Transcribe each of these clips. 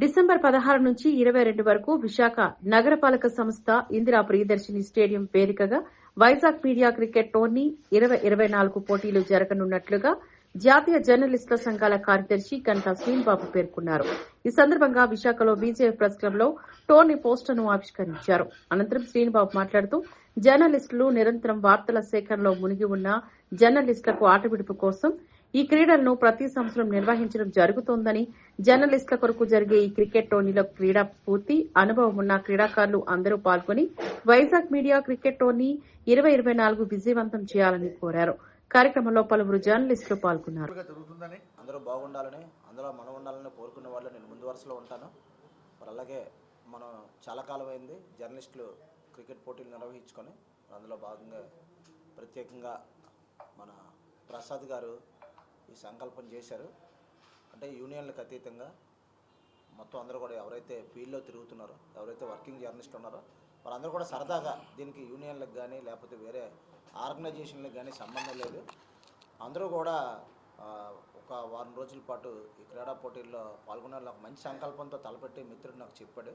December 16 నుంచి 22 వరకు విశాఖ నగరపాలక సంస్థ ఇందిరా ప్రియదర్శిని స్టేడియం వేదికగా వైజాగ్ మీడియా క్రికెట్ టోర్నీ 2024 పోటీలు జరగనున్నట్లుగా జాతీయ జర్నలిస్టుల సంఘాల కార్యదర్శి గంటా శ్రీనిబాబు పేర్కొన్నారు. ఈ సందర్భంగా విశాఖలో బీజేఎఫ్ ప్రెస్ క్లబ్ లో టోర్నీ పోస్టర్ను ఆవిష్కరించారు. అనంతరం శ్రీనిబాబు మాట్లాడుతూ జర్నలిస్టులు నిరంతరం వార్తల సేకరణలో మునిగి ఉన్న జర్నలిస్టులకు ఆటవిడుపు కోసం ఈ క్రీడలను ప్రతి సంవత్సరం నిర్వహించడం జరుగుతోందని, జర్నలిస్టుల కొరకు జరిగే ఈ క్రికెట్ టోర్నీలో క్రీడా స్ఫూర్తి, అనుభవం ఉన్న క్రీడాకారులు అందరూ పాల్గొని వైజాగ్ మీడియా క్రికెట్ టోర్నీ 2024 విజయవంతం చేయాలని కోరారు. కార్యక్రమంలో పలువురు జర్నలిస్టులు పాల్గొన్నారు. అందరూ బాగుండాలని, అందులో మనం ఉండాలని కోరుకునే వాళ్ళు నేను ముందు వరుసలో ఉంటాను. మరి అలాగే మనం చాలా కాలం అయింది జర్నలిస్టులు క్రికెట్ పోటీలు నిర్వహించుకొని, అందులో భాగంగా ప్రత్యేకంగా మన ప్రసాద్ గారు ఈ సంకల్పం చేశారు. అంటే యూనియన్లకు అతీతంగా మొత్తం అందరూ కూడా ఎవరైతే ఫీల్డ్లో తిరుగుతున్నారో, ఎవరైతే వర్కింగ్ జర్నలిస్టులు ఉన్నారో వారందరూ కూడా సరదాగా దీనికి యూనియన్లకు కానీ లేకపోతే వేరే ఆర్గనైజేషన్లకు కానీ సంబంధం లేదు. అందరూ కూడా ఒక వారం రోజుల పాటు ఈ క్రీడా పోటీల్లో పాల్గొనాలని ఒక మంచి సంకల్పంతో తలపెట్టి మిత్రుడు నాకు చెప్పాడు.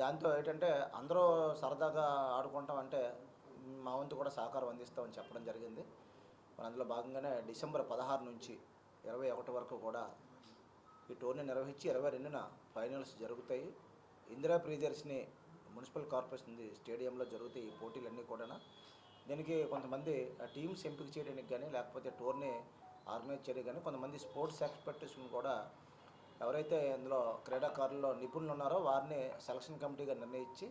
దాంతో ఏంటంటే అందరూ సరదాగా ఆడుకుంటాం అంటే మా వంతు కూడా సహకారం అందిస్తామని చెప్పడం జరిగింది. మరి అందులో భాగంగానే డిసెంబర్ 16 నుంచి 21 వరకు కూడా ఈ టోర్నీ నిర్వహించి 22న ఫైనల్స్ జరుగుతాయి. ఇందిరా ప్రియదర్శిని మున్సిపల్ కార్పొరేషన్ స్టేడియంలో జరుగుతాయి ఈ పోటీలన్నీ కూడా. దీనికి కొంతమంది టీమ్స్ ఎంపిక చేయడానికి కానీ లేకపోతే టోర్నీ ఆర్గనైజ్ చేయడానికి కానీ కొంతమంది స్పోర్ట్స్ ఎక్స్పర్ట్స్ని కూడా ఎవరైతే ఇందులో క్రీడాకారుల్లో నిపుణులు ఉన్నారో వారిని సెలక్షన్ కమిటీగా నిర్ణయించి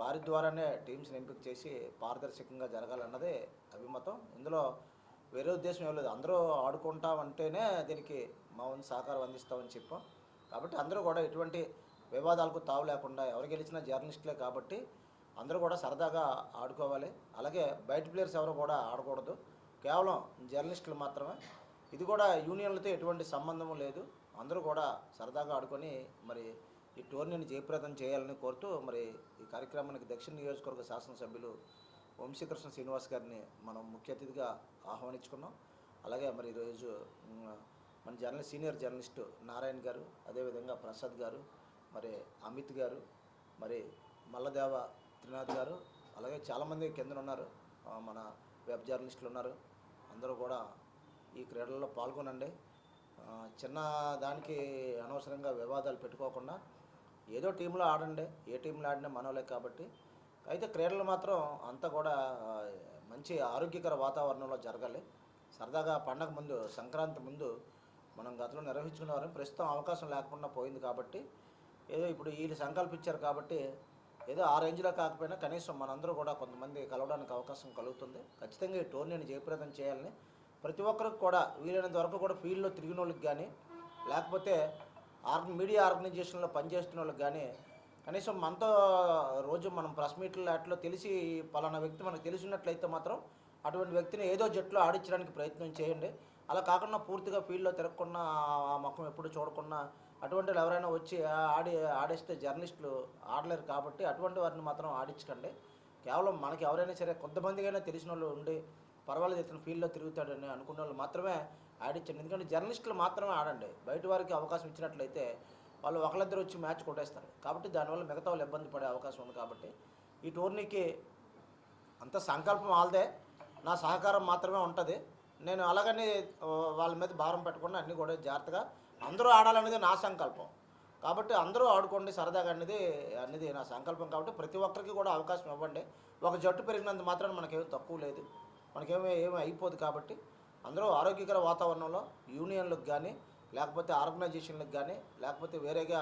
వారి ద్వారానే టీమ్స్ని ఎంపిక చేసి పారదర్శకంగా జరగాలన్నదే అభిమతం. ఇందులో వేరే ఉద్దేశం ఏం లేదు. అందరూ ఆడుకుంటామంటేనే దీనికి మా వంతు సహకారం అందిస్తామని చెప్పాం. కాబట్టి అందరూ కూడా ఎటువంటి వివాదాలకు తావు లేకుండా ఎవరు గెలిచినా జర్నలిస్టులే కాబట్టి అందరూ కూడా సరదాగా ఆడుకోవాలి. అలాగే బయట ప్లేయర్స్ ఎవరు కూడా ఆడకూడదు, కేవలం జర్నలిస్టులు మాత్రమే. ఇది కూడా యూనియన్లతో ఎటువంటి సంబంధం లేదు. అందరూ కూడా సరదాగా ఆడుకొని మరి ఈ టోర్నీని జయప్రదం చేయాలని కోరుతూ మరి ఈ కార్యక్రమానికి దక్షిణ నియోజకవర్గ శాసనసభ్యులు వంశీకృష్ణ శ్రీనివాస్ గారిని మనం ముఖ్య అతిథిగా ఆహ్వానించుకున్నాం. అలాగే మరి ఈరోజు మన సీనియర్ జర్నలిస్టు నారాయణ గారు, అదేవిధంగా ప్రసాద్ గారు, మరి అమిత్ గారు, మరి మల్లదేవ త్రినాథ్ గారు, అలాగే చాలామంది కింద ఉన్నారు, మన వెబ్ జర్నలిస్టులు ఉన్నారు. అందరూ కూడా ఈ క్రీడల్లో పాల్గొనండి. చిన్న దానికి అనవసరంగా వివాదాలు పెట్టుకోకుండా ఏదో టీంలో ఆడండి. ఏ టీంలో ఆడినా మనోలే కాబట్టి. అయితే క్రీడలు మాత్రం అంతా కూడా మంచి ఆరోగ్యకర వాతావరణంలో జరగాలి. సరదాగా పండగ ముందు, సంక్రాంతి ముందు మనం గతంలో నిర్వహించుకునేవారం. ప్రస్తుతం అవకాశం లేకుండా పోయింది కాబట్టి ఏదో ఇప్పుడు వీళ్ళు సంకల్పించారు కాబట్టి ఏదో ఆ రేంజ్లో కాకపోయినా కనీసం మనందరూ కూడా కొంతమంది కలవడానికి అవకాశం కలుగుతుంది. ఖచ్చితంగా ఈ టోర్నీని జయప్రదం చేయాలని ప్రతి ఒక్కరికి కూడా వీలైనంత వరకు కూడా ఫీల్డ్లో తిరిగిన వాళ్ళకి కానీ లేకపోతే మీడియా ఆర్గనైజేషన్లో పనిచేస్తున్న వాళ్ళకి కానీ కనీసం మనతో రోజు మనం ప్రెస్ మీట్లు అట్లా తెలిసి పలానా వ్యక్తి మనకు తెలిసినట్లయితే మాత్రం అటువంటి వ్యక్తిని ఏదో జట్టులో ఆడించడానికి ప్రయత్నం చేయండి. అలా కాకుండా పూర్తిగా ఫీల్డ్లో తిరగకుండా ఆ ముఖం ఎప్పుడు చూడకుండా అటువంటి వాళ్ళు ఎవరైనా వచ్చి ఆడేస్తే జర్నలిస్టులు ఆడలేరు కాబట్టి అటువంటి వారిని మాత్రం ఆడించకండి. కేవలం మనకి ఎవరైనా సరే కొంతమందికైనా తెలిసిన వాళ్ళు ఉండి పర్వాలేదు ఇతను ఫీల్డ్లో తిరుగుతాడని అనుకున్న వాళ్ళు మాత్రమే ఆడించండి. ఎందుకంటే జర్నలిస్టులు మాత్రమే ఆడండి. బయట వారికి అవకాశం ఇచ్చినట్లయితే వాళ్ళు ఒకళ్ళిద్దరు వచ్చి మ్యాచ్ కొట్టేస్తారు. కాబట్టి దానివల్ల మిగతా వాళ్ళు ఇబ్బంది పడే అవకాశం ఉంది. కాబట్టి ఈ టోర్నీకి అంత సంకల్పం వాళ్ళదే, నా సహకారం మాత్రమే ఉంటుంది. నేను అలాగని వాళ్ళ మీద భారం పెట్టకుండా అన్నీ కూడా జాగ్రత్తగా అందరూ ఆడాలనేది నా సంకల్పం. కాబట్టి అందరూ ఆడుకోండి సరదాగా అనేది నా సంకల్పం. కాబట్టి ప్రతి ఒక్కరికి కూడా అవకాశం ఇవ్వండి. ఒక జట్టు పెరిగినంత మాత్రాన మనకేమీ తక్కువ లేదు, మనకేమీ అయిపోదు. కాబట్టి అందరూ ఆరోగ్యకర వాతావరణంలో యూనియన్లకు కానీ లేకపోతే ఆర్గనైజేషన్లకు కానీ లేకపోతే వేరేగా